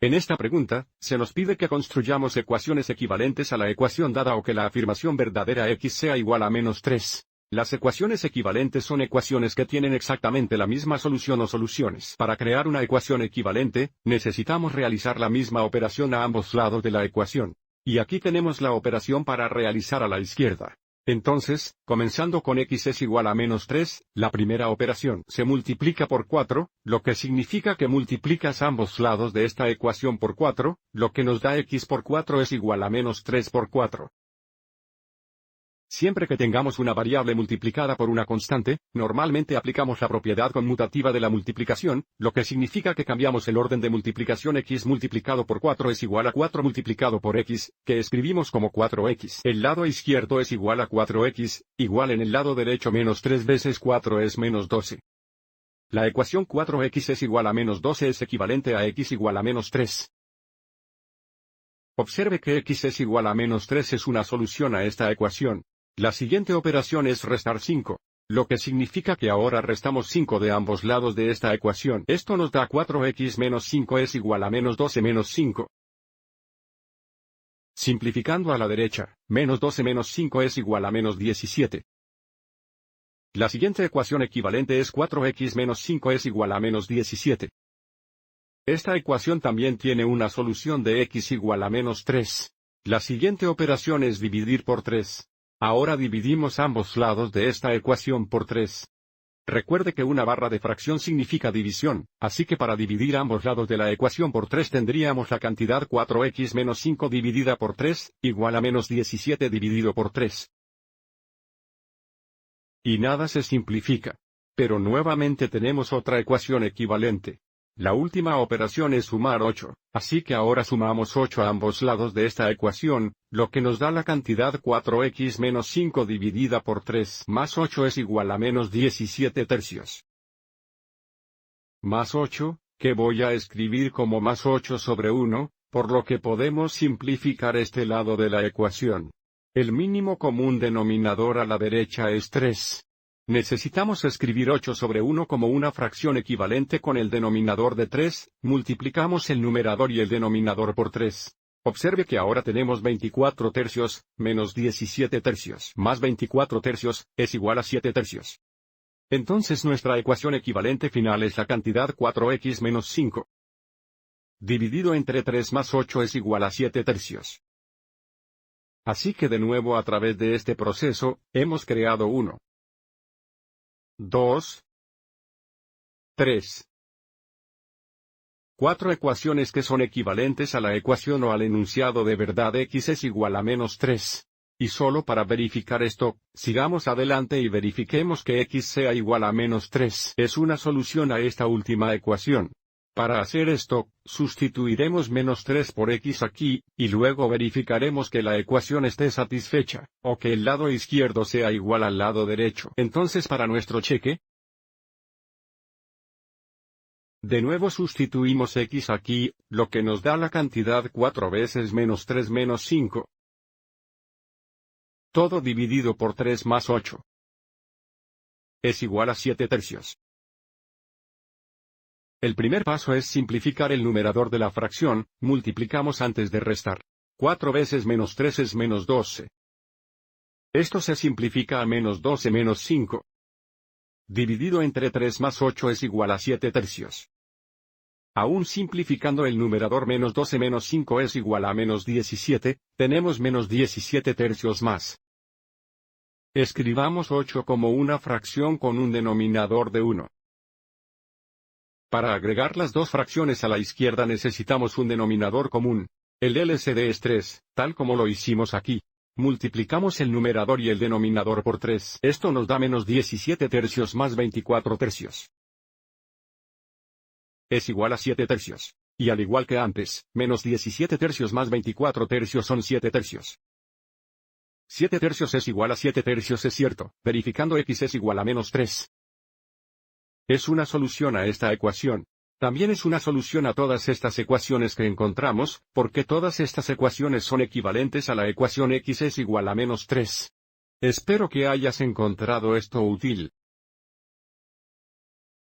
En esta pregunta, se nos pide que construyamos ecuaciones equivalentes a la ecuación dada o que la afirmación verdadera x sea igual a -3. Las ecuaciones equivalentes son ecuaciones que tienen exactamente la misma solución o soluciones. Para crear una ecuación equivalente, necesitamos realizar la misma operación a ambos lados de la ecuación. Y aquí tenemos la operación para realizar a la izquierda. Entonces, comenzando con x es igual a -3, la primera operación se multiplica por 4, lo que significa que multiplicas ambos lados de esta ecuación por 4, lo que nos da x por 4 es igual a -3 por 4. Siempre que tengamos una variable multiplicada por una constante, normalmente aplicamos la propiedad conmutativa de la multiplicación, lo que significa que cambiamos el orden de multiplicación x multiplicado por 4 es igual a 4 multiplicado por x, que escribimos como 4x. El lado izquierdo es igual a 4x, igual en el lado derecho -3 veces 4 es -12. La ecuación 4x es igual a -12 es equivalente a x igual a -3. Observe que x es igual a -3 es una solución a esta ecuación. La siguiente operación es restar 5, lo que significa que ahora restamos 5 de ambos lados de esta ecuación. Esto nos da 4x menos 5 es igual a -12 menos 5. Simplificando a la derecha, -12 menos 5 es igual a -17. La siguiente ecuación equivalente es 4x menos 5 es igual a -17. Esta ecuación también tiene una solución de x igual a -3. La siguiente operación es dividir por 3. Ahora dividimos ambos lados de esta ecuación por 3. Recuerde que una barra de fracción significa división, así que para dividir ambos lados de la ecuación por 3 tendríamos la cantidad 4x menos 5 dividida por 3, igual a -17 dividido por 3. Y nada se simplifica. Pero nuevamente tenemos otra ecuación equivalente. La última operación es sumar 8, así que ahora sumamos 8 a ambos lados de esta ecuación, lo que nos da la cantidad 4x menos 5 dividida por 3 más 8 es igual a -17 tercios. Más 8, que voy a escribir como más 8 sobre 1, por lo que podemos simplificar este lado de la ecuación. El mínimo común denominador a la derecha es 3. Necesitamos escribir 8 sobre 1 como una fracción equivalente con el denominador de 3, multiplicamos el numerador y el denominador por 3. Observe que ahora tenemos 24 tercios, menos 17 tercios, más 24 tercios, es igual a 7 tercios. Entonces nuestra ecuación equivalente final es la cantidad 4x menos 5. Dividido entre 3 más 8 es igual a 7 tercios. Así que de nuevo a través de este proceso, hemos creado 1. 2, 3. 4 ecuaciones que son equivalentes a la ecuación o al enunciado de verdad x es igual a -3. Y solo para verificar esto, sigamos adelante y verifiquemos que x sea igual a -3. Es una solución a esta última ecuación. Para hacer esto, sustituiremos -3 por x aquí, y luego verificaremos que la ecuación esté satisfecha, o que el lado izquierdo sea igual al lado derecho. Entonces para nuestro cheque, de nuevo sustituimos x aquí, lo que nos da la cantidad 4 veces -3 menos 5. Todo dividido por 3 más 8. Es igual a 7 tercios. El primer paso es simplificar el numerador de la fracción, multiplicamos antes de restar. 4 veces -3 es -12. Esto se simplifica a -12 menos 5. Dividido entre 3 más 8 es igual a 7 tercios. Aún simplificando el numerador -12 menos 5 es igual a -17, tenemos -17 tercios más. Escribamos 8 como una fracción con un denominador de 1. Para agregar las dos fracciones a la izquierda necesitamos un denominador común. El LCD es 3, tal como lo hicimos aquí. Multiplicamos el numerador y el denominador por 3. Esto nos da -17 tercios más 24 tercios. Es igual a 7 tercios. Y al igual que antes, -17 tercios más 24 tercios son 7 tercios. 7 tercios es igual a 7 tercios es cierto, verificando x es igual a -3. Es una solución a esta ecuación. También es una solución a todas estas ecuaciones que encontramos, porque todas estas ecuaciones son equivalentes a la ecuación x es igual a -3. Espero que hayas encontrado esto útil.